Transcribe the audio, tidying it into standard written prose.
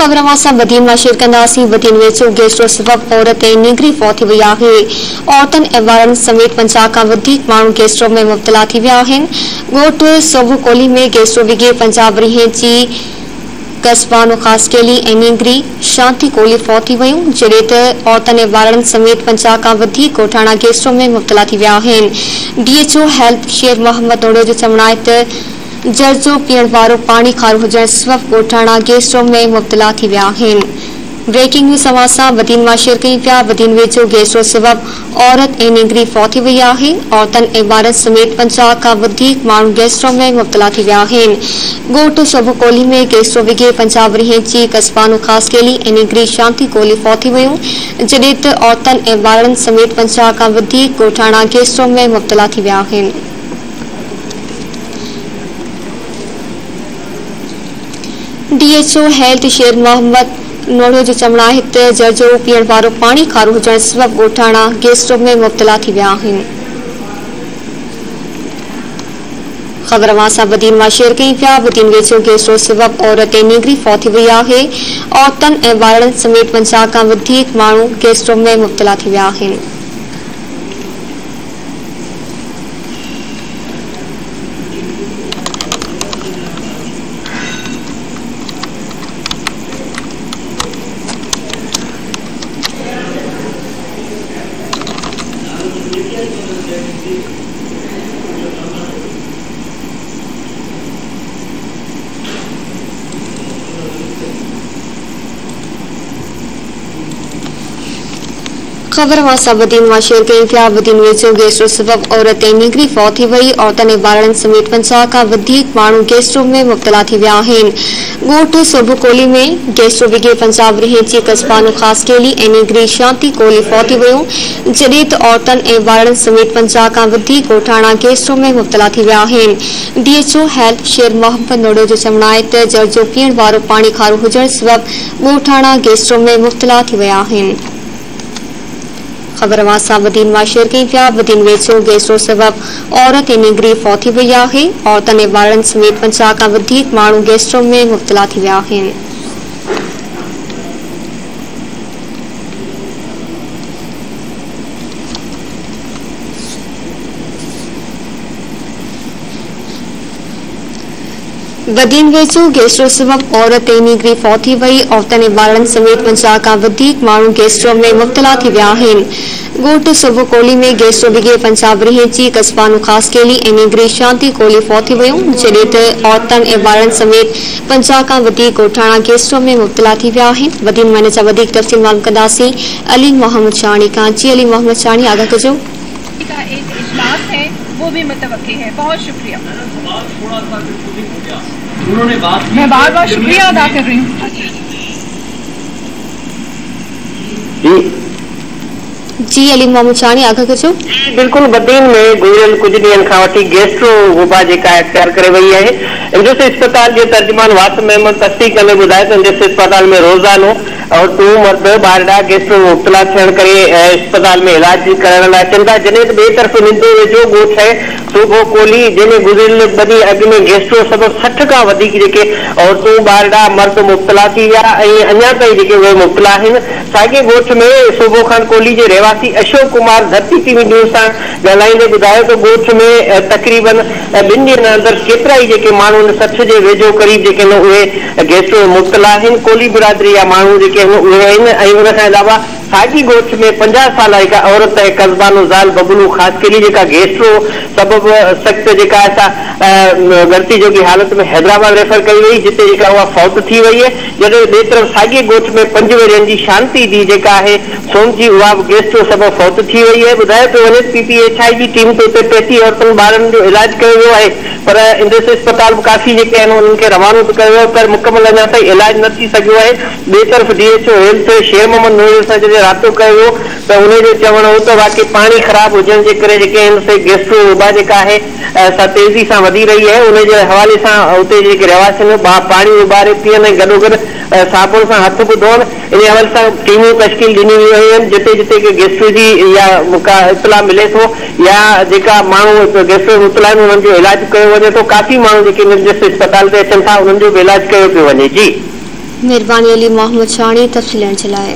खबर मां वधीन मां शेयर कंदासीं। वधीन वेझो गैस जो सबब औरत ऐं निगरी फौत थी वई आहे। औरतनि ऐं ॿारनि समेत 50 खां वधीक माण्हू गैस में मुब्तला थी विया आहिनि। ॻोठ सोभु कोली में गैस विघे 50 वरियें जी कस्बानो खासकेली ऐं निगरी शांति कोली फौत थी वयूं, जॾहिं त औरतनि ऐं ॿारनि समेत 50 खां वधीक ॻोठाणा गैस में मुब्तला थी विया आहिनि। DHO हेल्थ शेर मोहम्मद नोड़ो जो चवणु आहे त जल जो पीअण वारो पानी खारो हुजण सबब ॻोठाणा गैस में मुब्तला थी विया आहिनि। ब्रेकिंग न्यूज़ सां वधीन मां शेयर कयूं पिया। वधीन वेझो गैस जो सबब औरत ऐं निगरी फौत थी वई आहे। औरतनि ऐं ॿारनि समेत 50 खां वधीक माण्हू गैस में मुब्तला थी विया आहिनि। ॻोठ सोभु कोली में गैस विघे 50 वरियें जी कस्बानो खासकेली ऐं निगरी शांति कोली फौत थी वयूं, जॾहिं त औरतनि ऐं ॿारनि समेत 50 खां वधीक ॻोठाणा गैस में मुब्तला थी विया आहिनि। DHO हेल्थ शेर मोहम्मद नोड़ो जो चवणु आहे त जल जो पीअण वारो पानी खारो हुजण सबब ॻोठाणा गैस में मुब्तला थी विया आहिनि। खबर मां वधीन मां शेयर कयूं पिया। वधीन वेझो गैस जो सबब औरत ऐं निगरी फौत थी वई आहे। औरतनि ऐं ॿारनि समेत 50 खां वधीक माण्हू गैस में मुब्तला थी विया आहिनि। खबर मां वधीन मां शेयर कयूं पिया। वधीन वेझो गैस जो सबब औरत ऐं निगरी फौत थी वई। औरतनि ऐं ॿारनि समेत 50 खां वधीक माण्हू गैस में मुब्तला थी विया आहिनि। ॻोठ सोभु कोली में गैस विघे 50 वरियें जी कस्बानो खासकेली ऐं निगरी शांति कोली फौत थी वयूं, जॾहिं त औरतनि ऐं ॿारनि समेत 50 खां वधीक ॻोठाणा गैस में मुब्तला थी विया आहिनि। DHO हेल्थ शेर मोहम्मद नोड़ो जो चवणु आहे त जल जो पीअण वारो पानी खारो हुजण सबब ॻोठाणा गैस में मुब्तला थी विया आहिनि। खबर मां वधीन मां शेयर कयूं पिया। वधीन वेझो गैस जो सबब औरत ऐं निगरी फौत थी वई आहे। औरतनि ऐं ॿारनि समेत 50 खां वधीक माण्हू गैस में मुब्तला थी विया आहिनि। वधीन वेझो गैस जो सबब औरत ऐं निगरी फौत थी वई। औरतनि ऐं ॿारनि समेत 50 खां वधीक माण्हू गैस में मुब्तला थी विया आहिनि। ॻोठ सोभु कोली में गैस विघे 50 वरियें जी कस्बानो खासकेली ऐं निगरी शांति कोली फौत थी वयूं, जॾहिं त औरतनि ऐं ॿारनि समेत 50 खां वधीक ॻोठाणा गैस में मुब्तला थी विया आहिनि। वधीन मां इन सां वधीक तफ़सील मालूम कंदासीं अली मोहम्मद शानी खां। जी अली मोहम्मद शानी, आगाह कजो। का एक इजलास है वो भी मुतवक्की है। बहुत शुक्रिया। मैं बार बार शुक्रिया अदा कर रही हूँ। जी अली मोहम्मद शानी, आगाह कजो। बिल्कुल वधीन में गुज़िरियल कुछ ॾींहंनि खां वठी गैस्ट्रो वबा जेका इख्तियार करे वई आहे। इंडस अस्पताल जे तर्जुमान वासिम अहमद तस्दीक कंदे ॿुधाए त इंडस अस्पताल में रोज़ानो और 2 मर्द ॿारड़ा गैस्ट्रो मुब्तला थियण करे अस्पताल में इलाज करण लाइ अचनि था, जॾहिं त ॿिए तरफ़ निंदो वेझो ॻोठ आहे सूबो कोली, जंहिंमें गुज़िरियल 2 ॾींहं अॻु में गैस्ट्रो सबब 60 खां वधीक जेके औरतूं ॿारड़ा मर्द मुब्तला थी विया ऐं अञा ताईं जेके उहे मुब्तला आहिनि। साॻिए ॻोठ में सूबो खान कोली जे रहवासी अशोक कुमार धरती TV न्यूज़ सां ॻाल्हाईंदे ॿुधायो त ॻोठ में तक़रीबन 2 ॾींहंनि अंदरि केतिरा ई जेके माण्हू 60 जे वेझो क़रीब जेके आहिनि उहे गैस्ट्रो मुब्तला आहिनि। कोली बिरादरी जा माण्हू जेके आहिनि उहे आहिनि ऐं उन खां अलावा साॻी ॻोठ में 50 साल जेका औरत ऐं कस्बानो ज़ाल बबलू ख़ासकेली जेका गैस्ट्रो सबब सख़्त जेका असां गलती जोगी हालत में हैदराबाद रेफर कई वई, जिते जेका उहा फौत थी वई आहे। जॾहिं ॿिए तरफ़ साॻिए ॻोठ में 5 वरियनि जी शांति जी जेका आहे सोमजी उहा बि गैस्ट्रो सबब फौत थी वई आहे। ॿुधायो त वञे PPHI जी टीम ते उते 33 औरतुनि ॿारनि जो इलाज कयो वियो आहे, पर इंडस अस्पताल काफ़ी जेके आहिनि उन्हनि खे रवानो कयो वियो, पर मुकमल अञा ताईं इलाज न थी सघियो आहे। ॿिए तरफ़ DHO हेल्थ शेर मोहम्मद नूर सां जॾहिं राब्तो कयो वियो त उनजो चवणु हो त वाकई पानी ख़राब हुजण जे करे जेके आहिनि गैस्ट्रो वबा जेका आहे तेज़ी सां वधी रही आहे। उनजे हवाले सां उते जेके रहवासी पानी उबारे पीअनि ऐं गॾोगॾु साबुण सां हथ बि धोअनि, इन हवाले सां टीमूं तश्कील ॾिनी वियूं आहिनि। जिते जिते गैस्ट्रो जी या का इतला मिले थो या जेका माण्हू गैस्ट्रो मुब्तला आहिनि उन्हनि जो इलाज कयो वञे थो, काफ़ी माण्हू जेके निंदस अस्पताल ते अचनि था उन्हनि जो बि इलाज कयो पियो वञे। जी मेहरबानी अली मोहम्मद शानी तफसीलन चलाए।